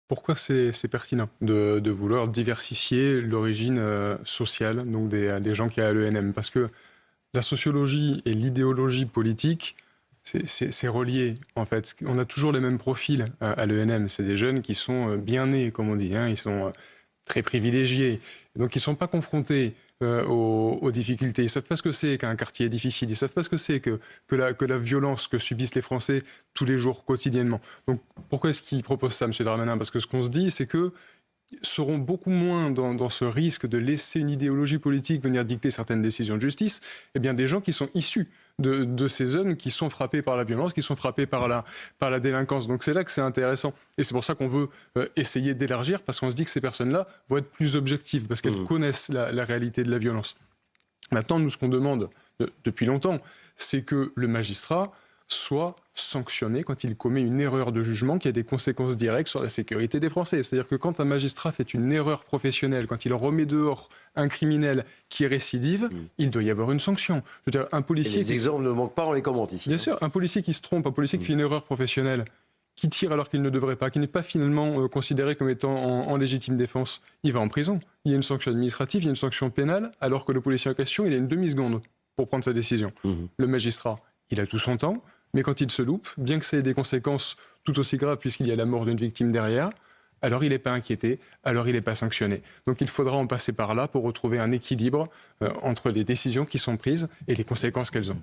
Pourquoi c'est pertinent de vouloir diversifier l'origine sociale donc des gens qui sont à l'ENM? Parce que la sociologie et l'idéologie politique, c'est relié en fait. On a toujours les mêmes profils à l'ENM. C'est des jeunes qui sont bien nés, comme on dit, hein. Ils sont très privilégiés. Donc ils ne sont pas confrontés aux difficultés. Ils ne savent pas ce que c'est qu'un quartier difficile. Ils ne savent pas ce que c'est que la violence que subissent les Français tous les jours, quotidiennement. Donc pourquoi est-ce qu'il propose ça, M. Darmanin? Parce que ce qu'on se dit, c'est que seront beaucoup moins dans ce risque de laisser une idéologie politique venir dicter certaines décisions de justice, eh bien des gens qui sont issus de ces zones qui sont frappés par la violence, qui sont frappés par la délinquance. Donc c'est là que c'est intéressant. Et c'est pour ça qu'on veut essayer d'élargir, parce qu'on se dit que ces personnes-là vont être plus objectives, parce qu'elles connaissent la réalité de la violence. Maintenant, nous, ce qu'on demande depuis longtemps, c'est que le magistrat soit sanctionné quand il commet une erreur de jugement qui a des conséquences directes sur la sécurité des Français. C'est-à-dire que quand un magistrat fait une erreur professionnelle, quand il remet dehors un criminel qui récidive, il doit y avoir une sanction. Je veux dire, un policier... Et les exemples ne manquent pas, on les commente ici. Bien sûr, un policier qui se trompe, un policier qui fait une erreur professionnelle, qui tire alors qu'il ne devrait pas, qui n'est pas finalement considéré comme étant en légitime défense, il va en prison. Il y a une sanction administrative, il y a une sanction pénale, alors que le policier en question, il a une demi-seconde pour prendre sa décision. Le magistrat, il a tout son temps, mais quand il se loupe, bien que ça ait des conséquences tout aussi graves puisqu'il y a la mort d'une victime derrière, alors il n'est pas inquiété, alors il n'est pas sanctionné. Donc il faudra en passer par là pour retrouver un équilibre entre les décisions qui sont prises et les conséquences qu'elles ont.